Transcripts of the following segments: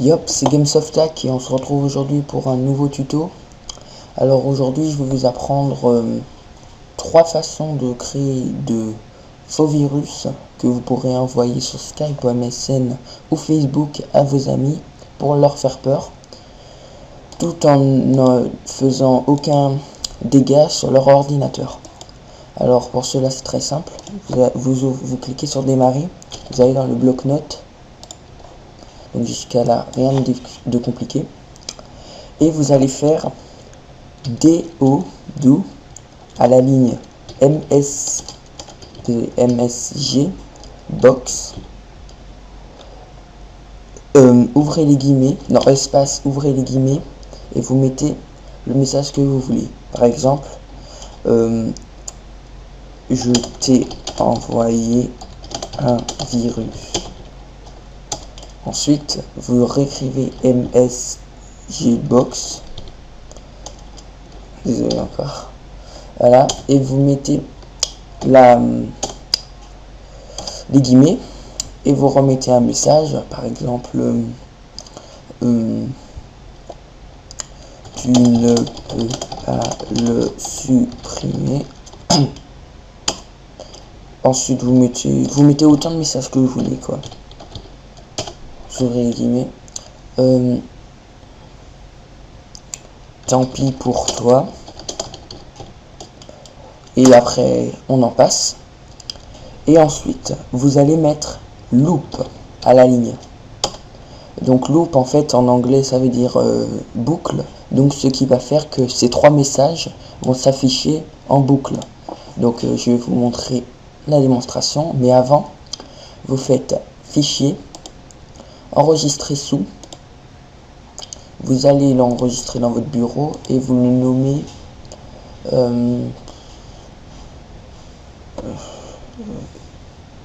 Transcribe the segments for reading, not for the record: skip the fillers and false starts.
Yop, c'est GameSoftTech et on se retrouve aujourd'hui pour un nouveau tuto. Alors aujourd'hui je vais vous apprendre 3 façons de créer de faux virus que vous pourrez envoyer sur Skype, MSN ou Facebook à vos amis pour leur faire peur, tout en ne faisant aucun dégât sur leur ordinateur. Alors pour cela c'est très simple, vous cliquez sur démarrer, vous allez dans le bloc-notes. Donc jusqu'à là, rien de compliqué. Et vous allez faire do à la ligne MSG box. Ouvrez les guillemets, non espace, ouvrez les guillemets et vous mettez le message que vous voulez. Par exemple, je t'ai envoyé un virus. Ensuite, vous réécrivez MSGbox. Désolé encore. Voilà. Et vous mettez les guillemets. Et vous remettez un message. Par exemple, tu ne peux pas le supprimer. Ensuite, vous mettez autant de messages que vous voulez, quoi. J'aurai les guillemets. Tant pis pour toi. Et après, on en passe. Et ensuite, vous allez mettre loop à la ligne. Donc loop, en fait, en anglais, ça veut dire boucle. Donc ce qui va faire que ces 3 messages vont s'afficher en boucle. Donc je vais vous montrer la démonstration. Mais avant, vous faites fichier, enregistrer sous. Vous allez l'enregistrer dans votre bureau et vous le nommez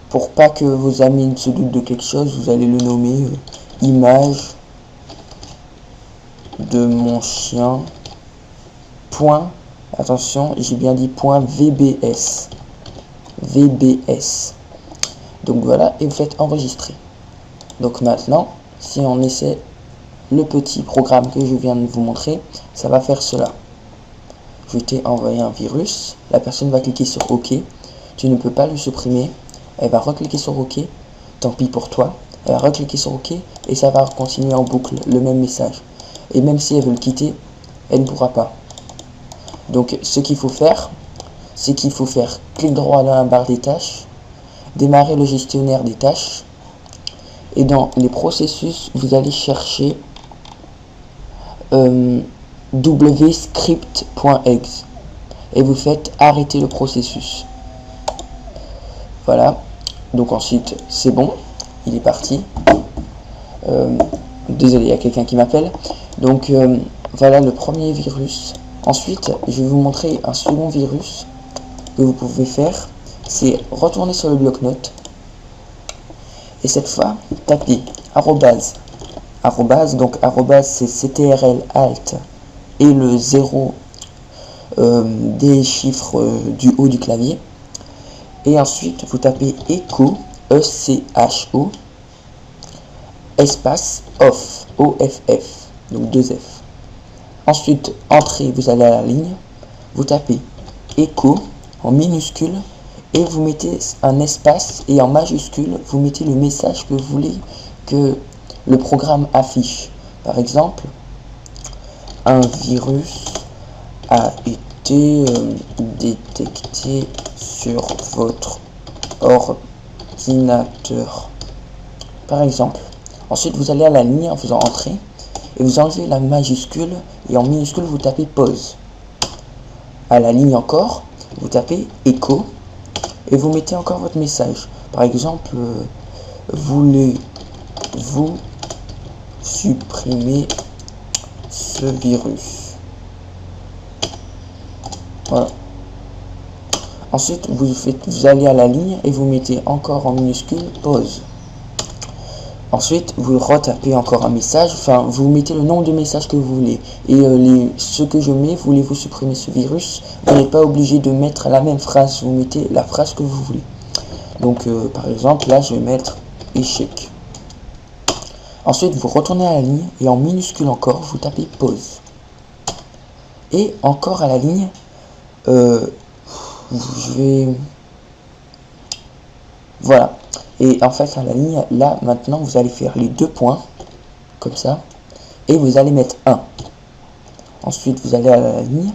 pour pas que vos amis ne se doutent de quelque chose, vous allez le nommer image de mon chien point, attention, j'ai bien dit point VBS. Donc voilà, et vous faites enregistrer. Donc maintenant, si on essaie le petit programme que je viens de vous montrer, ça va faire cela. Je t'ai envoyé un virus, la personne va cliquer sur OK, tu ne peux pas le supprimer, elle va recliquer sur OK, tant pis pour toi, elle va recliquer sur OK, et ça va continuer en boucle, le même message. Et même si elle veut le quitter, elle ne pourra pas. Donc ce qu'il faut faire, c'est qu'il faut faire clic droit dans la barre des tâches, démarrer le gestionnaire des tâches, et dans les processus, vous allez chercher wscript.exe et vous faites arrêter le processus. Voilà, donc ensuite c'est bon, il est parti. Désolé, il y a quelqu'un qui m'appelle. Donc voilà le premier virus. Ensuite je vais vous montrer un second virus que vous pouvez faire. C'est retourner sur le bloc-notes et cette fois tapez arrobase. Donc arrobase c'est CTRL Alt et le 0 des chiffres du haut du clavier. Et ensuite vous tapez echo, ECHO, espace off, OFF, donc 2 F. Ensuite entrée, vous allez à la ligne, vous tapez echo en minuscule et vous mettez un espace, et en majuscule vous mettez le message que vous voulez que le programme affiche. Par exemple, un virus a été détecté sur votre ordinateur. Par exemple. Ensuite, vous allez à la ligne en faisant entrée et vous enlevez la majuscule et en minuscule vous tapez pause. À la ligne encore, vous tapez echo et vous mettez encore votre message. Par exemple, voulez-vous supprimer ce virus? Voilà. Ensuite, vous allez à la ligne et vous mettez encore en minuscule pause. Ensuite, vous retapez encore un message, enfin, vous mettez le nombre de messages que vous voulez. Et ce que je mets, voulez-vous supprimer ce virus? Vous n'êtes pas obligé de mettre la même phrase, vous mettez la phrase que vous voulez. Donc, par exemple, là, je vais mettre échec. Ensuite, vous retournez à la ligne et en minuscule encore, vous tapez pause. Et encore à la ligne, je vais... Voilà. Et en fait, à la ligne, là, maintenant, vous allez faire les 2 points, comme ça, et vous allez mettre 1. Ensuite, vous allez à la ligne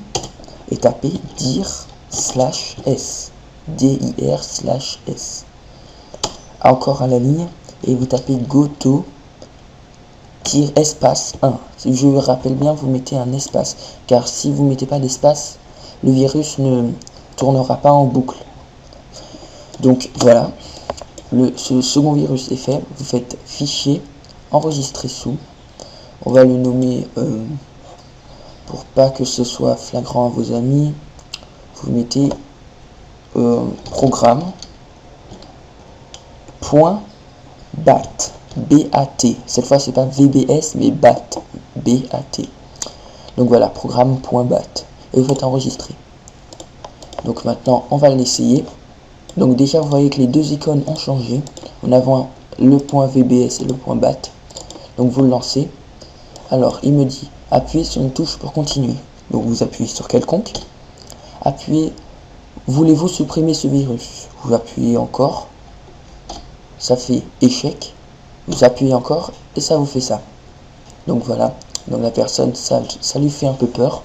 et taper dir/s. dir/s. Encore à la ligne, et vous tapez goto espace 1. Je vous rappelle bien, vous mettez un espace, car si vous mettez pas d'espace, le virus ne tournera pas en boucle. Donc voilà, ce second virus est fait. Vous faites fichier, enregistrer sous. On va le nommer, pour pas que ce soit flagrant à vos amis, vous mettez programme point bat. BAT. Cette fois, c'est pas VBS, mais BAT. BAT. Donc voilà, programme.bat. Et vous faites enregistrer. Donc maintenant, on va l'essayer. Donc déjà, vous voyez que les 2 icônes ont changé. En avant, le point VBS et le point BAT. Donc vous le lancez. Alors, il me dit, appuyez sur une touche pour continuer. Donc vous appuyez sur quelconque. Appuyez, voulez-vous supprimer ce virus? Vous appuyez encore. Ça fait échec. Vous appuyez encore et ça vous fait ça. Donc voilà, donc la personne, ça lui fait un peu peur.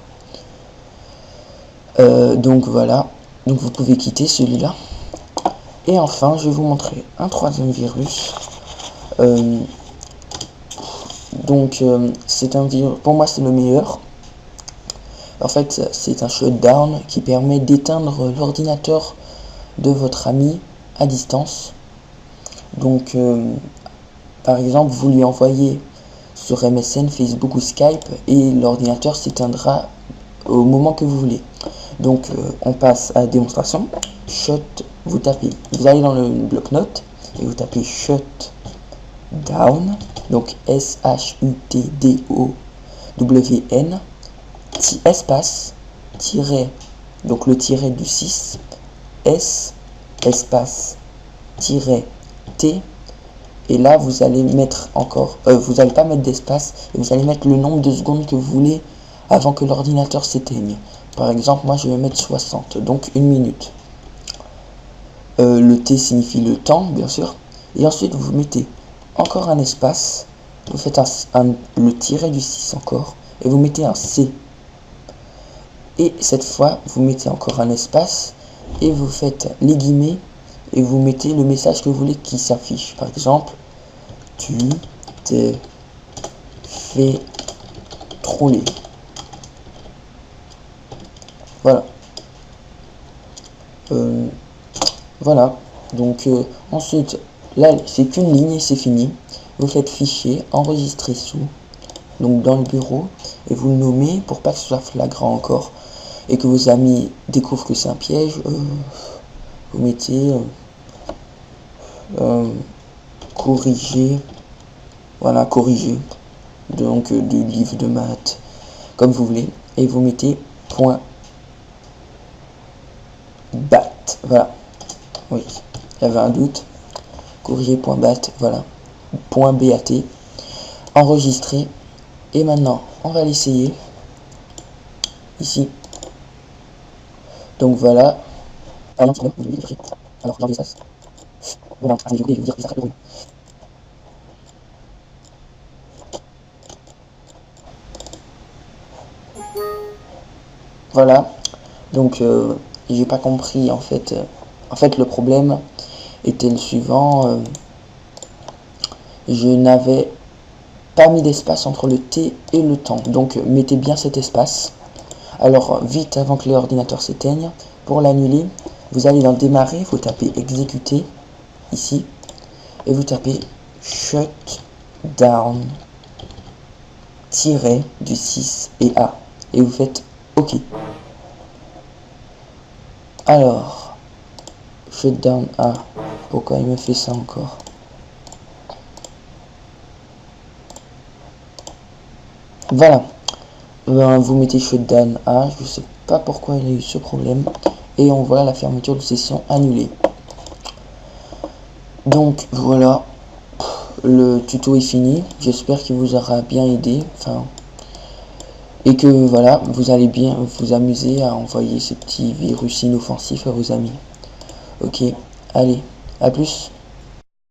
Donc voilà, donc vous pouvez quitter celui-là. Et enfin, je vais vous montrer un 3e virus. C'est un virus, pour moi c'est le meilleur. En fait, c'est un shutdown qui permet d'éteindre l'ordinateur de votre ami à distance. Donc par exemple, vous lui envoyez sur MSN, Facebook ou Skype et l'ordinateur s'éteindra au moment que vous voulez. Donc, on passe à la démonstration. Shut, vous tapez, vous allez dans le bloc-notes et vous tapez shutdown, donc SHUTDOWN, espace, tiret, donc le tiret du 6, S, espace, tiret, T. Et là, vous allez mettre encore, vous n'allez pas mettre d'espace, et vous allez mettre le nombre de secondes que vous voulez avant que l'ordinateur s'éteigne. Par exemple, moi je vais mettre 60, donc 1 minute. Le T signifie le temps, bien sûr. Et ensuite, vous mettez encore un espace, vous faites le tiret du 6 encore, et vous mettez un C. Et cette fois, vous mettez encore un espace, et vous faites les guillemets, et vous mettez le message que vous voulez qui s'affiche. Par exemple, tu t'es fait troller. Voilà. Voilà. Donc ensuite, là, c'est qu'une ligne et c'est fini. Vous faites fichier, enregistrer sous, donc dans le bureau, et vous le nommez pour pas que ce soit flagrant encore, et que vos amis découvrent que c'est un piège. Vous mettez corriger, voilà, corriger, donc du livre de maths, comme vous voulez, et vous mettez point bat, voilà, oui, il y avait un doute, corriger point bat, voilà, point bat, enregistrer, et maintenant, on va l'essayer, ici, donc voilà, alors, regardez ça, voilà, je vais vous dire que ça fait. Voilà, donc j'ai pas compris en fait. En fait, le problème était le suivant. Je n'avais pas mis d'espace entre le T et le temps. Donc mettez bien cet espace. Alors vite avant que l'ordinateur s'éteigne, pour l'annuler, vous allez dans démarrer, vous tapez exécuter ici et vous tapez shutdown tiret du 6 et A et vous faites OK. Alors, shutdown A, pourquoi il me fait ça encore? Voilà, vous mettez shutdown A, je sais pas pourquoi il a eu ce problème, et on voit la fermeture de session annulée. Donc voilà, le tuto est fini. J'espère qu'il vous aura bien aidé. Enfin, et que voilà, vous allez bien vous amuser à envoyer ces petits virus inoffensifs à vos amis. Ok, allez, à plus.